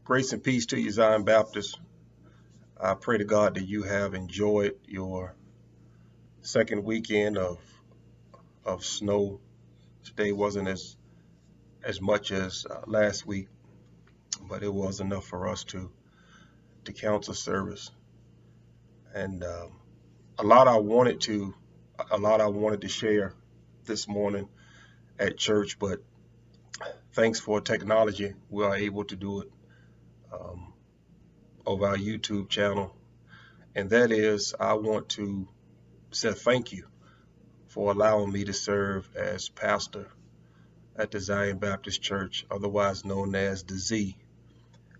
Grace and peace to you, Zion Baptist. I pray to God that you have enjoyed your second weekend of snow. Today wasn't as much as last week, but it was enough for us to counsel service. And a lot I wanted to a lot I wanted to share this morning at church, but thanks for technology, we are able to do it um, over our YouTube channel. And that is, I want to say thank you for allowing me to serve as pastor at the Zion Baptist Church, otherwise known as the Z,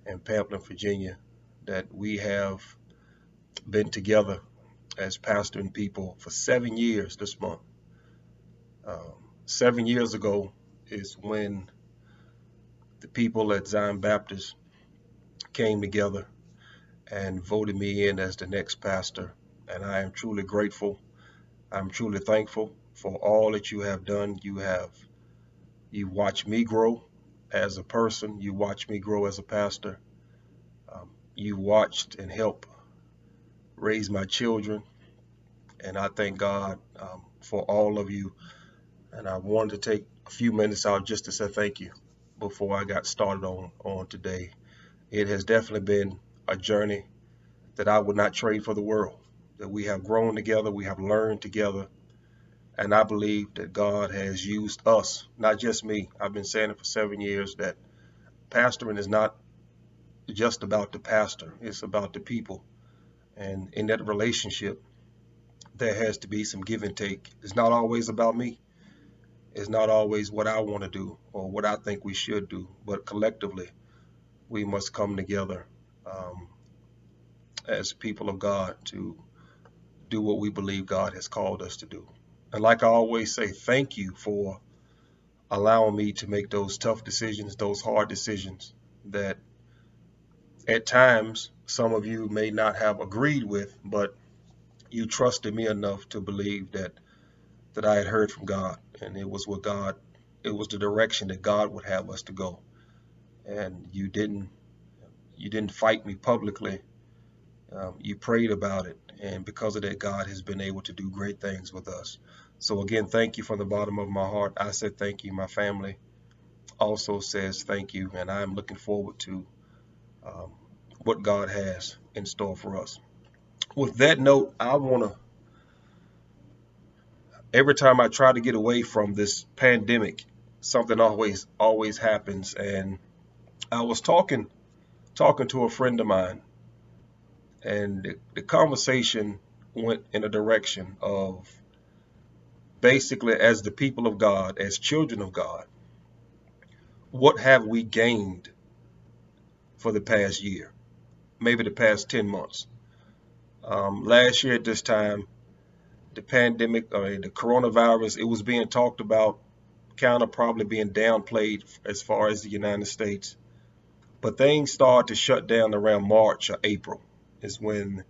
in Pamplin, Virginia, that we have been together as pastor and people for 7 years this month. 7 years ago is when the people at Zion Baptist came together and voted me in as the next pastor. And I am truly grateful. I'm truly thankful for all that you have done. You watched me grow as a person. You watched me grow as a pastor. You watched and helped raise my children. And I thank God for all of you. And I wanted to take a few minutes out just to say thank you before I got started on today. It has definitely been a journey that I would not trade for the world. That we have grown together, we have learned together. And I believe that God has used us, not just me. I've been saying it for 7 years that pastoring is not just about the pastor, it's about the people. And in that relationship, there has to be some give and take. It's not always about me. It's not always what I want to do or what I think we should do, but collectively, we must come together as people of God to do what we believe God has called us to do. And like I always say, thank you for allowing me to make those tough decisions, those hard decisions that at times some of you may not have agreed with, but you trusted me enough to believe that I had heard from God, and it was the direction that God would have us to go. And you didn't fight me publicly. You prayed about it, and because of that, God has been able to do great things with us. So again, thank you from the bottom of my heart. I said thank you. My family also says thank you, and I'm looking forward to what God has in store for us. With that note, every time I try to get away from this pandemic, something always happens. And I was talking to a friend of mine, and the conversation went in a direction of basically, as the people of God, as children of God, what have we gained for the past year, maybe the past 10 months? Last year at this time, the pandemic, the coronavirus, it was being talked about, kind of probably being downplayed as far as the United States. But things started to shut down around March or April is when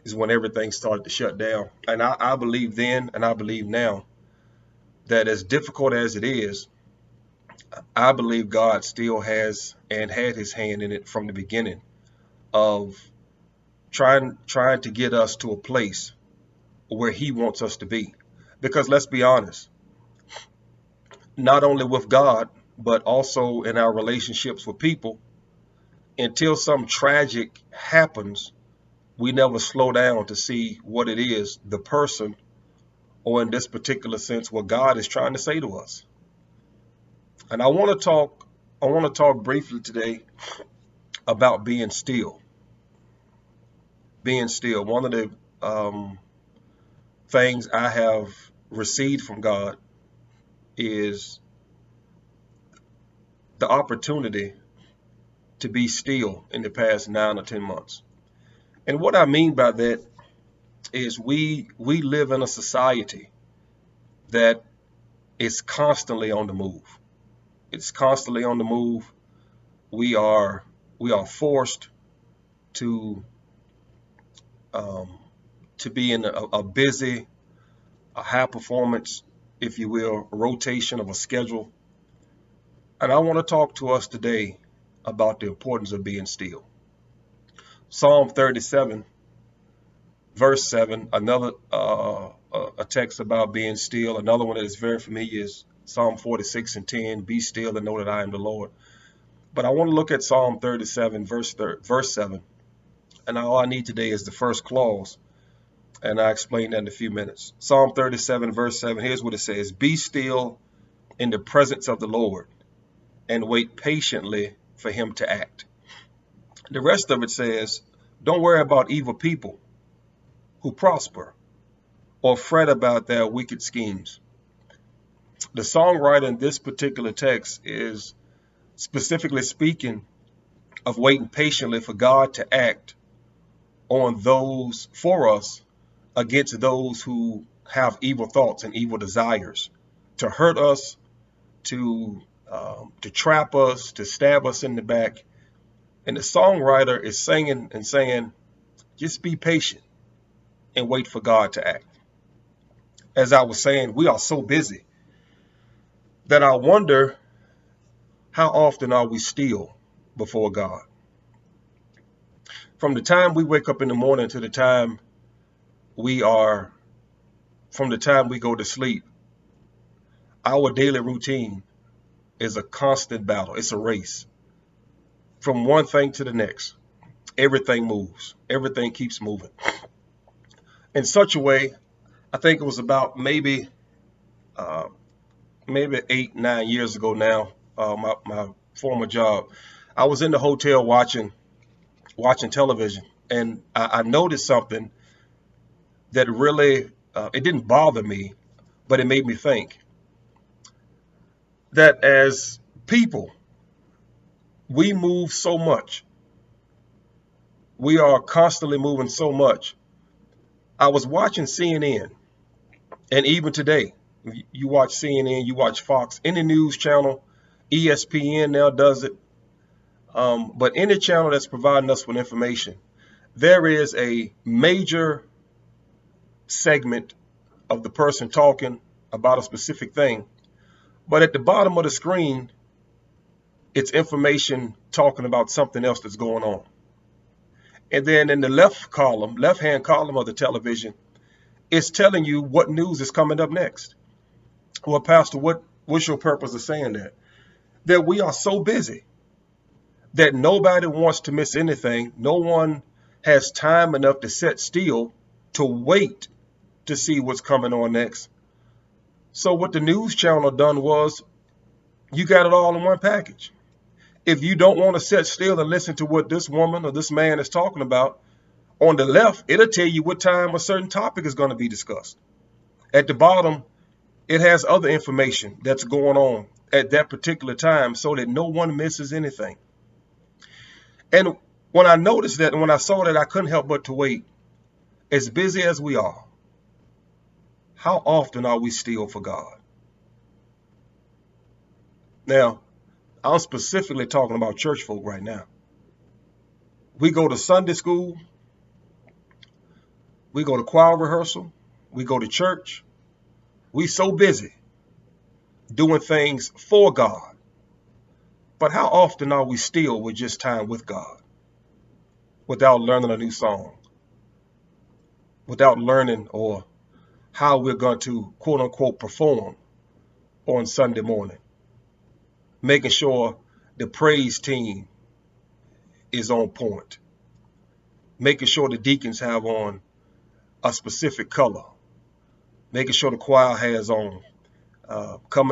everything started to shut down. And I believe then, and I believe now, that as difficult as it is, I believe God still has and had his hand in it from the beginning of trying to get us to a place where he wants us to be. Because let's be honest, not only with God, but also in our relationships with people, until some tragic happens, we never slow down to see what it is, the person, or in this particular sense, what God is trying to say to us. And I want to talk briefly today about being still. Being still. One of the things I have received from God is the opportunity to be still in the past 9 or 10 months. And what I mean by that is we live in a society that is constantly on the move. It's constantly on the move. We are forced to be in a busy, a high performance, if you will, rotation of a schedule. And I want to talk to us today about the importance of being still. Psalm 37, verse 7, another a text about being still. Another one that is very familiar is Psalm 46 and 10, be still and know that I am the Lord. But I want to look at Psalm 37, verse 7. And all I need today is the first clause. And I'll explain that in a few minutes. Psalm 37, verse 7, here's what it says. Be still in the presence of the Lord and wait patiently for him to act. The rest of it says, don't worry about evil people who prosper or fret about their wicked schemes. The songwriter in this particular text is specifically speaking of waiting patiently for God to act on those for us against those who have evil thoughts and evil desires to hurt us, to trap us, to stab us in the back. And the songwriter is singing and saying, just be patient and wait for God to act. As I was saying, we are so busy that I wonder, how often are we still before God? From the time we wake up in the morning to the time from the time we go to sleep, our daily routine is a constant battle. It's a race. From one thing to the next, everything moves. Everything keeps moving. In such a way, I think it was about maybe 8-9 years ago now, my former job, I was in the hotel watching television, and I noticed something that really, it didn't bother me, but it made me think that as people, we move so much. We are constantly moving so much. I was watching CNN, and even today, you watch CNN, you watch Fox, any news channel, ESPN now does it, but any channel that's providing us with information, there is a major segment of the person talking about a specific thing, but at the bottom of the screen, it's information talking about something else that's going on. And then in the left-hand column of the television, it's telling you what news is coming up next. Well, Pastor, what's your purpose of saying that? That we are so busy that nobody wants to miss anything. No one has time enough to sit still to wait to see what's coming on next. So what the news channel done was, you got it all in one package. If you don't want to sit still and listen to what this woman or this man is talking about, on the left, it'll tell you what time a certain topic is going to be discussed. At the bottom, it has other information that's going on at that particular time so that no one misses anything. And when I noticed that, and when I saw that, I couldn't help but to wait. As busy as we are, how often are we still for God? Now, I'm specifically talking about church folk right now. We go to Sunday school, we go to choir rehearsal, we go to church. We so busy doing things for God. But how often are we still with just time with God without learning a new song, without learning or how we're going to quote unquote perform on Sunday morning, making sure the praise team is on point, making sure the deacons have on a specific color, making sure the choir has on,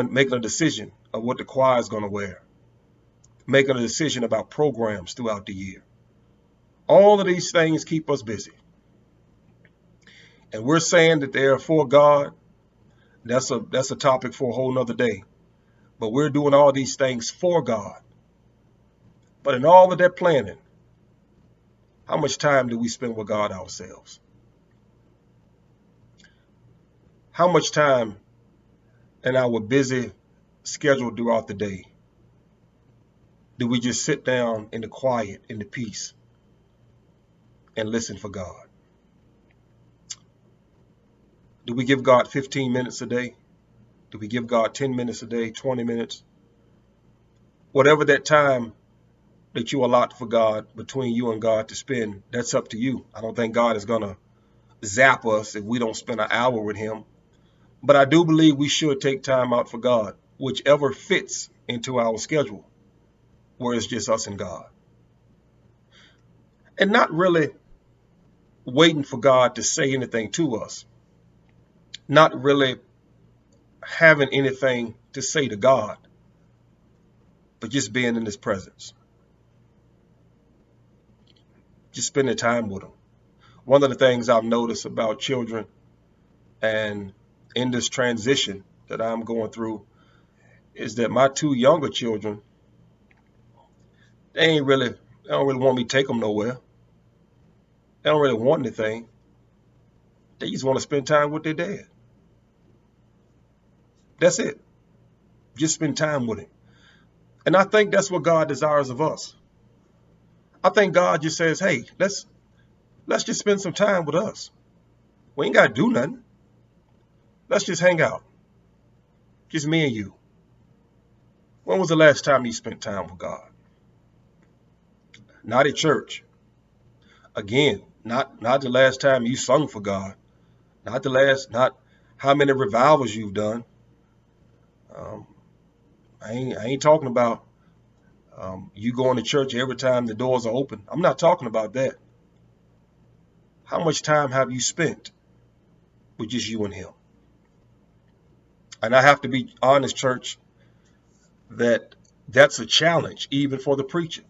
making a decision of what the choir is going to wear, making a decision about programs throughout the year. All of these things keep us busy. And we're saying that they're for God. That's a topic for a whole nother day. But we're doing all these things for God. But in all of that planning, how much time do we spend with God ourselves? How much time in our busy schedule throughout the day do we just sit down in the quiet, in the peace, and listen for God? Do we give God 15 minutes a day? Do we give God 10 minutes a day, 20 minutes? Whatever that time that you allot for God, between you and God to spend, that's up to you. I don't think God is going to zap us if we don't spend an hour with him. But I do believe we should take time out for God, whichever fits into our schedule, where it's just us and God. And not really waiting for God to say anything to us, not really having anything to say to God, but just being in his presence, just spending time with him. One of the things I've noticed about children, and in this transition that I'm going through, is that my two younger children, they don't really want me to take them nowhere. They don't really want anything. They just want to spend time with their dad. That's it. Just spend time with him. And I think that's what God desires of us. I think God just says, hey, let's just spend some time with us. We ain't got to do nothing. Let's just hang out. Just me and you. When was the last time you spent time with God? Not at church. Again, not the last time you sung for God. Not how many revivals you've done. Um, I ain't talking about you going to church every time the doors are open. I'm not talking about that. How much time have you spent with just you and him? And I have to be honest, church, that's a challenge even for the preacher.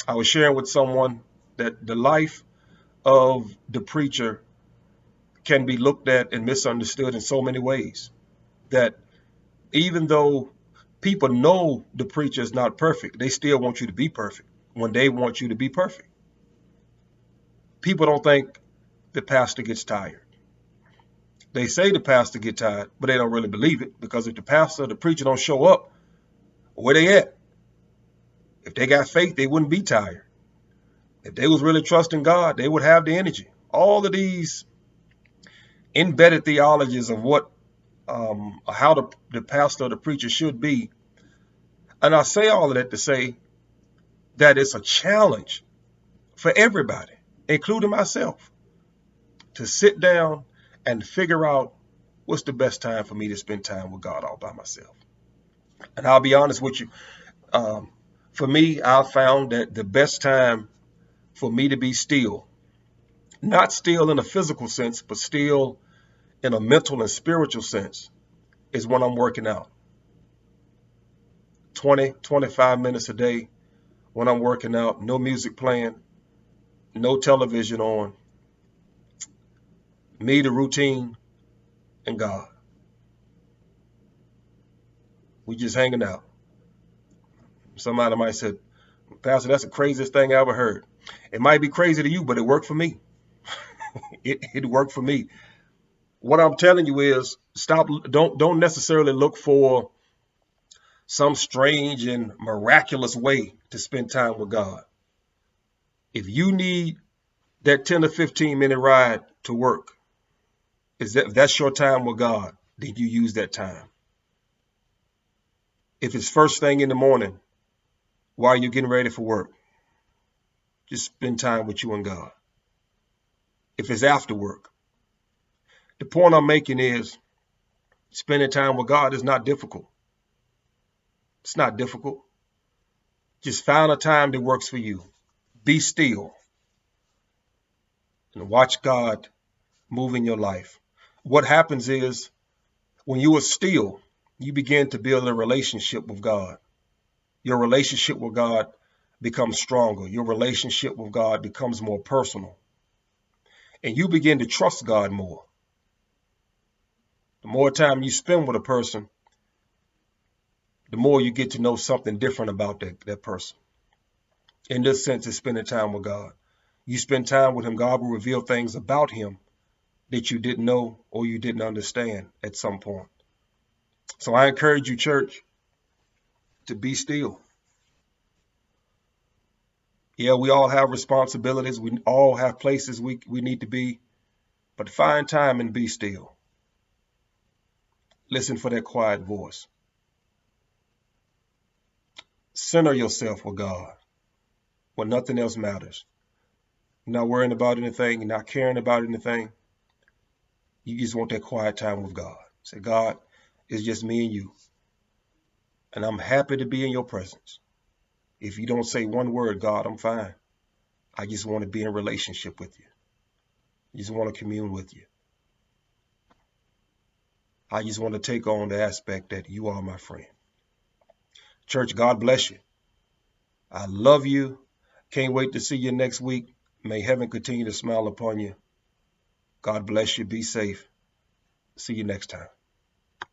I was sharing with someone that the life of the preacher can be looked at and misunderstood in so many ways, that even though people know the preacher is not perfect, they still want you to be perfect when they want you to be perfect. People don't think the pastor gets tired. They say the pastor get tired, but they don't really believe it, because if the pastor, the preacher don't show up, where they at? If they got faith, they wouldn't be tired. If they was really trusting God, they would have the energy. All of these embedded theologies of what how the pastor or the preacher should be. And I say all of that to say that it's a challenge for everybody, including myself, to sit down and figure out what's the best time for me to spend time with God all by myself. And I'll be honest with you, for me, I found that the best time for me to be still, not still in a physical sense, but still in a mental and spiritual sense, is when I'm working out. 20-25 minutes a day when I'm working out, no music playing, no television on, me, the routine, and God. We just hanging out. Somebody might say, Pastor, that's the craziest thing I ever heard. It might be crazy to you, but it worked for me. It worked for me. What I'm telling you is, don't necessarily look for some strange and miraculous way to spend time with God. If you need that 10 to 15 minute ride to work, if that's your time with God, then you use that time. If it's first thing in the morning while you're getting ready for work, just spend time with you and God. If it's after work, the point I'm making is, spending time with God is not difficult. It's not difficult. Just find a time that works for you. Be still and watch God move in your life. What happens is, when you are still, you begin to build a relationship with God. Your relationship with God becomes stronger. Your relationship with God becomes more personal. And you begin to trust God more. The more time you spend with a person, the more you get to know something different about that person. In this sense, it's spending time with God. You spend time with him, God will reveal things about him that you didn't know or you didn't understand at some point. So I encourage you, church, to be still. Yeah, we all have responsibilities. We all have places we need to be. But find time and be still. Listen for that quiet voice. Center yourself with God when nothing else matters. You're not worrying about anything. You're not caring about anything. You just want that quiet time with God. Say, God, it's just me and you. And I'm happy to be in your presence. If you don't say one word, God, I'm fine. I just want to be in relationship with you. I just want to commune with you. I just want to take on the aspect that you are my friend. Church, God bless you. I love you. Can't wait to see you next week. May heaven continue to smile upon you. God bless you. Be safe. See you next time.